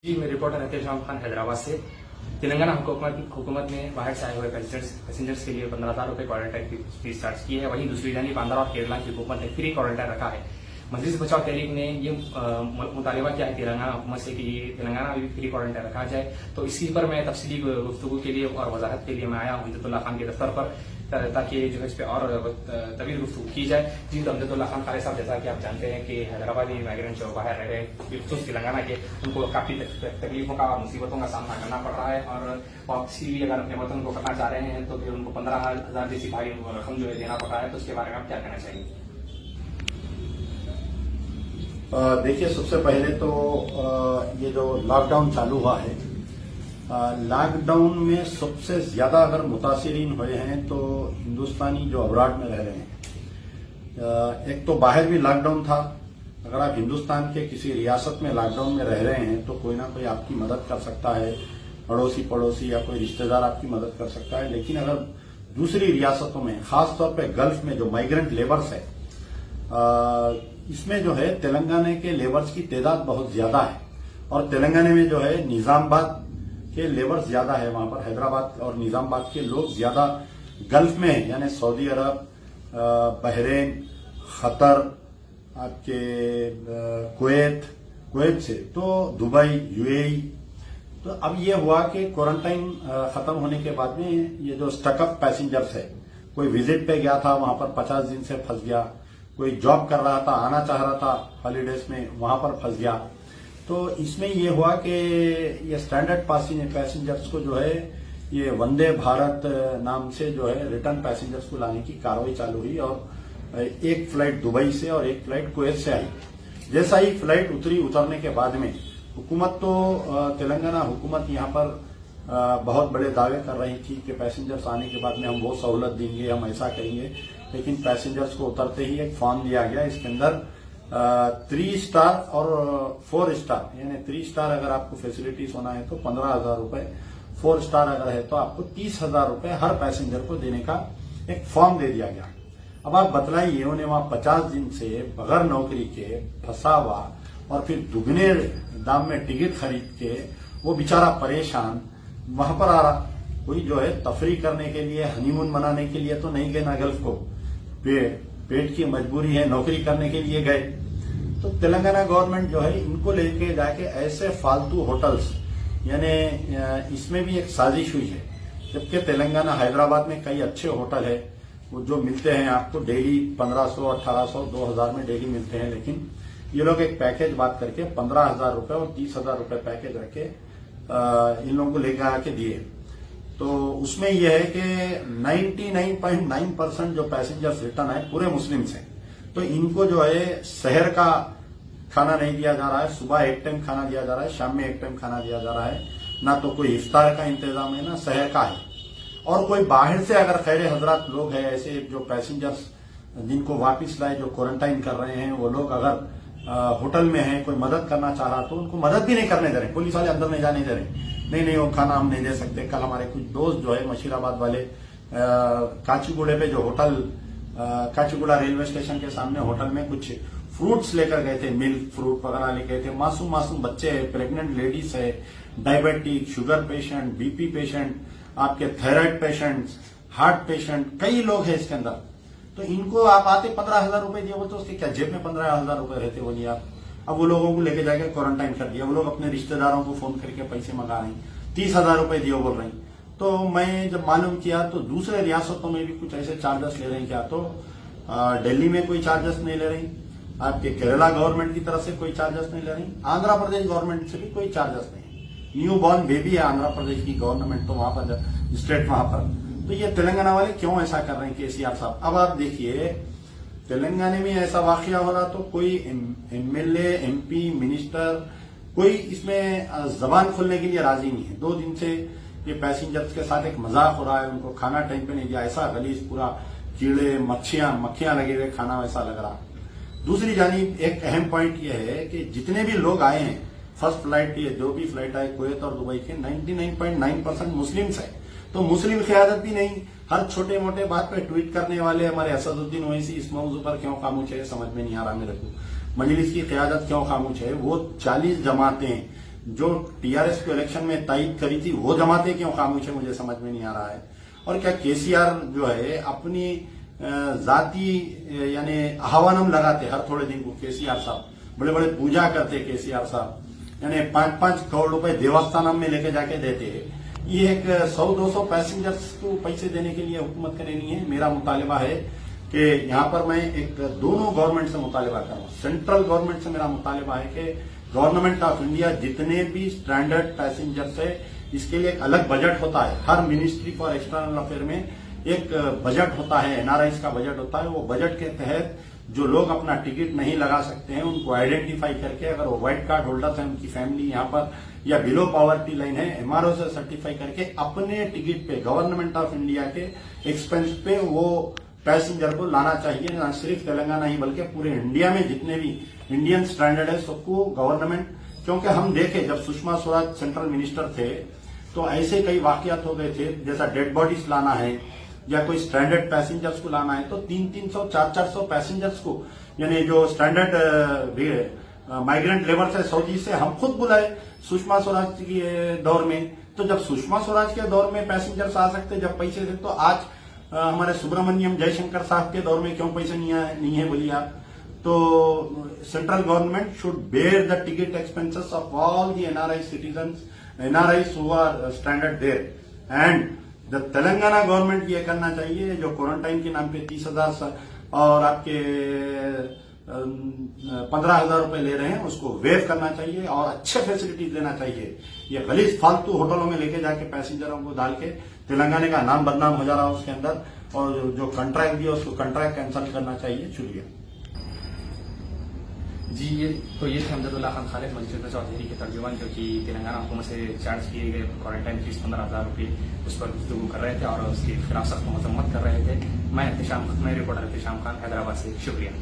जी, मैं रिपोर्टर एहतेशाम खान हैदराबाद से। तेलंगाना हुकूमत ने बाहर से आए हुए पैसेंजर्स के लिए 15,000 रुपए क्वारंटाइन फीस चार्ज की है। वहीं दूसरी जानिब आंध्र और केरला की हुकूमत ने फ्री क्वारंटाइन रखा है। मजलिस बचाओ तहरीक ने ये मुतालबा किया है तेलंगाना हुकूमत से कि तेलंगाना में भी फ्री क्वारंटाइन रखा जाए। तो इसी पर मैं तफसीली गुफ्तगू के लिए और वजाहत के लिए मैं आया हूँ अमजदुल्ला खान के दफ्तर पर, ताकि जो है इस पर और तवील गुफ्तगू की जाए। जी, तो अमजदुल्ला खान खालिद साहब, जैसा कि आप जानते हैं कि हैदराबादी माइग्रेंट जो बाहर रह रहे हैं खुसूस तेलंगाना के, उनको काफी तकलीफों का और मुसीबतों का सामना करना पड़ रहा है। और वापसी भी अगर अपने वतन को करना चाह रहे हैं तो फिर उनको 15,000 जैसी भारी रकम जो है देना पड़ रहा है। तो उसके बारे में आप क्या कहना चाहेंगे? देखिए, सबसे पहले तो ये जो लॉकडाउन चालू हुआ है, लॉकडाउन में सबसे ज्यादा अगर मुतासिरीन हुए हैं तो हिंदुस्तानी जो अब्रॉड में रह रहे हैं। एक तो बाहर भी लॉकडाउन था। अगर आप हिंदुस्तान के किसी रियासत में लॉकडाउन में रह रहे हैं तो कोई ना कोई आपकी मदद कर सकता है, पड़ोसी या कोई रिश्तेदार आपकी मदद कर सकता है। लेकिन अगर दूसरी रियासतों में, खासतौर पर गल्फ में जो माइग्रेंट लेबर्स है, इसमें जो है तेलंगाना के लेबर्स की तादाद बहुत ज्यादा है। और तेलंगाना में जो है निजामाबाद के लेबर्स ज्यादा है। वहां पर हैदराबाद और निजामाबाद के लोग ज्यादा गल्फ में है, यानी सऊदी अरब, बहरीन, खतर, आपके कुवैत से तो दुबई, यूएई। तो अब ये हुआ कि क्वारंटाइन खत्म होने के बाद में ये जो स्टकअप पैसेंजर्स है, कोई विजिट पे गया था, वहां पर 50 दिन से फंस गया, कोई जॉब कर रहा था, आना चाह रहा था हॉलीडेज में, वहां पर फंस गया। तो इसमें ये हुआ कि ये स्टैंडर्ड पैसेंजर्स को जो है ये वंदे भारत नाम से जो है रिटर्न पैसेंजर्स को लाने की कार्रवाई चालू हुई। और एक फ्लाइट दुबई से और एक फ्लाइट कुवैत से आई। जैसा ही फ्लाइट उतरने के बाद में हुकूमत तो तेलंगाना हुकूमत यहाँ पर बहुत बड़े दावे कर रही थी कि पैसेंजर्स आने के बाद में हम वो सहूलत देंगे, हम ऐसा करेंगे। लेकिन पैसेंजर्स को उतरते ही एक फॉर्म दिया गया, इसके अंदर 3 स्टार और 4 स्टार, यानी 3 स्टार अगर आपको फैसिलिटीज होना है तो 15,000 रुपए, 4 स्टार अगर है तो आपको 30,000 रुपए हर पैसेंजर को देने का एक फॉर्म दे दिया गया। अब आप बतलाइए, उन्हें वहां 50 दिन से बगैर नौकरी के फंसा हुआ और फिर दुगने दाम में टिकट खरीद के वो बेचारा परेशान वहां पर आ रहा। कोई जो है तफरी करने के लिए, हनीमून मनाने के लिए तो नहीं गए ना गल्फ को, पेट की मजबूरी है, नौकरी करने के लिए गए। तो तेलंगाना गवर्नमेंट जो है इनको लेके जाके ऐसे फालतू होटल्स, यानी इसमें भी एक साजिश हुई है। जबकि तेलंगाना हैदराबाद में कई अच्छे होटल है, वो जो मिलते हैं आपको डेली 1500, 1800, 2000 में डेली मिलते हैं। लेकिन ये लोग एक पैकेज बात करके 15,000 रुपए और 30,000 रुपए पैकेज रख के इन लोगों को लेकर आके दिए। तो उसमें यह है कि 99.9% जो पैसेंजर्स रिटर्न आए पूरे मुस्लिम्स हैं। तो इनको जो है शहर का खाना नहीं दिया जा रहा है, सुबह एक टाइम खाना दिया जा रहा है, शाम में एक टाइम खाना दिया जा रहा है। ना तो कोई इफ्तार का इंतजाम है, ना शहर का है। और कोई बाहर से अगर खैर हजरात लोग हैं, ऐसे जो पैसेंजर्स जिनको वापिस लाए, जो क्वारंटाइन कर रहे हैं, वो लोग अगर होटल में हैं, कोई मदद करना चाह रहा तो उनको मदद भी नहीं करने दे रहे, पुलिस वाले अंदर नहीं जाने दे रहे। नहीं वो खाना हम नहीं दे सकते। कल हमारे कुछ दोस्त जो है मशीराबाद वाले काचीगुड़े पे जो होटल, काचीगुड़ा रेलवे स्टेशन के सामने होटल में कुछ फ्रूट्स लेकर गए थे, मिल्क फ्रूट वगैरह लेकर गए थे। मासूम बच्चे है, प्रेग्नेंट लेडीज है, diabetic, sugar patient, BP patient, आपके थायराइड पेशेंट, हार्ट पेशेंट, कई लोग हैं इसके अंदर। तो इनको आप आते 15,000 रुपए दिए, वो तो उसके क्या जेब में 15,000 रुपए रहते वो नहीं आप। अब वो लोगों को लेके जाके क्वारंटाइन कर दिया। वो लोग अपने रिश्तेदारों को फोन करके पैसे मंगा रहे हैं, 30,000 रुपए दिए बोल रहे हैं। तो मैं जब मालूम किया तो दूसरे रियासतों में भी कुछ ऐसे चार्जेस ले रहे हैं क्या, तो दिल्ली में कोई चार्जेस नहीं ले रही, आपके केरला गवर्नमेंट की तरफ से कोई चार्जेस नहीं ले रही, आंध्र प्रदेश गवर्नमेंट से भी कोई चार्जेस नहीं। न्यू बॉर्न बेबी है आंध्र प्रदेश की गवर्नमेंट, तो वहां पर स्टेट वहां पर। तो ये तेलंगाना वाले क्यों ऐसा कर रहे हैं केसीआर साहब? अब आप देखिए, तेलंगाना में ऐसा वाकया हो रहा तो कोई एमएलए, एमपी, मिनिस्टर कोई इसमें जबान खोलने के लिए राजी नहीं है। 2 दिन से ये पैसेंजर्स के साथ एक मजाक हो रहा है, उनको खाना टाइम पे नहीं दिया, ऐसा गलीज पूरा कीड़े मक्खियां लगे हुए खाना वैसा लग रहा। दूसरी जानिब एक अहम पॉइंट ये है कि जितने भी लोग आए हैं फर्स्ट फ्लाइट, ये जो भी फ्लाइट आए कुवैत और दुबई के, 99.9% मुस्लिम्स है। तो मुस्लिम क़यादत भी नहीं, हर छोटे मोटे बात पे ट्वीट करने वाले हमारे असदुद्दीन ओवैसी इस मौजू पर क्यों खामोश है, समझ में नहीं आ रहा मेरे को। मजलिस की क़यादत क्यों खामोश है? वो 40 जमातें जो टीआरएस को इलेक्शन में तायद करी थी वो जमाते क्यों खामोश है, मुझे समझ में नहीं आ रहा है। और क्या केसीआर जो है अपनी जाति यानी आह्वानम लगाते हर थोड़े दिन को, केसीआर साहब बड़े बड़े पूजा करते, केसीआर साहब यानी 5-5 करोड़ रुपए देवस्थानम में लेके जाके देते। ये एक 100-200 पैसेंजर्स को पैसे देने के लिए हुकूमत करेनी है। मेरा मुतालिबा है कि यहाँ पर मैं एक दोनों गवर्नमेंट से मुतालिबा कर रहा हूँ। सेंट्रल गवर्नमेंट से मेरा मुतालिबा है कि गवर्नमेंट ऑफ इंडिया जितने भी स्टैंडर्ड पैसेंजर्स है इसके लिए एक अलग बजट होता है। हर मिनिस्ट्री फॉर एक्सटर्नल अफेयर में एक बजट होता है, एनआरआईज का बजट होता है। वो बजट के तहत जो लोग अपना टिकट नहीं लगा सकते हैं उनको आइडेंटिफाई करके, अगर वो व्हाइट कार्ड होल्डर्स हैं, उनकी फैमिली यहाँ पर या बिलो पॉवर्टी लाइन है, एमआरओ से सर्टिफाई करके अपने टिकट पे गवर्नमेंट ऑफ इंडिया के एक्सपेंस पे वो पैसेंजर को लाना चाहिए। न सिर्फ तेलंगाना ही बल्कि पूरे इंडिया में जितने भी इंडियन स्टैंडर्ड है सबको गवर्नमेंट, क्योंकि हम देखे जब सुषमा स्वराज सेंट्रल मिनिस्टर थे तो ऐसे कई वाकयात हो गए थे, जैसा डेड बॉडीज लाना है या कोई स्टैंडर्ड पैसेंजर्स को लाना है तो 300-300, 400-400 पैसेंजर्स को, यानी जो स्टैंडर्ड माइग्रेंट लेबर है सऊदी से, हम खुद बुलाए सुषमा स्वराज के दौर में। तो जब सुषमा स्वराज के दौर में पैसेंजर्स आ सकते जब पैसे थे, तो आज हमारे सुब्रमण्यम जयशंकर साहब के दौर में क्यों पैसे नहीं है बोलिए आप। तो central government should bear the ticket expenses of all the NRI citizens, NRIs who are standard there. And the Telangana government ये करना चाहिए, जो क्वारंटाइन के नाम पे 30,000 और आपके 15,000 रुपए ले रहे हैं उसको वेव करना चाहिए और अच्छे फैसिलिटीज देना चाहिए। ये गलीज फालतू होटलों में लेके जाके पैसेंजरों को डाल के तेलंगाना का नाम बदनाम हो जा रहा है उसके अंदर, और जो कॉन्ट्रैक्ट दिया उसको कॉन्ट्रैक्ट कैंसिल करना चाहिए। शुक्रिया जी। ये थे हमदुल्लाह खान खालिद मंसूर चौधरी के तर्जुमान, जो कि तेलंगाना हुकूमत से चार्ज किए गए क्वारंटाइन फीस 15,000 रुपये उस पर गुफ्तगू कर रहे थे और उसके खिलाफ सख्त मजम्मत कर रहे थे। मैं रिपोर्टर एहतिशाम खान, हैदराबाद से। शुक्रिया।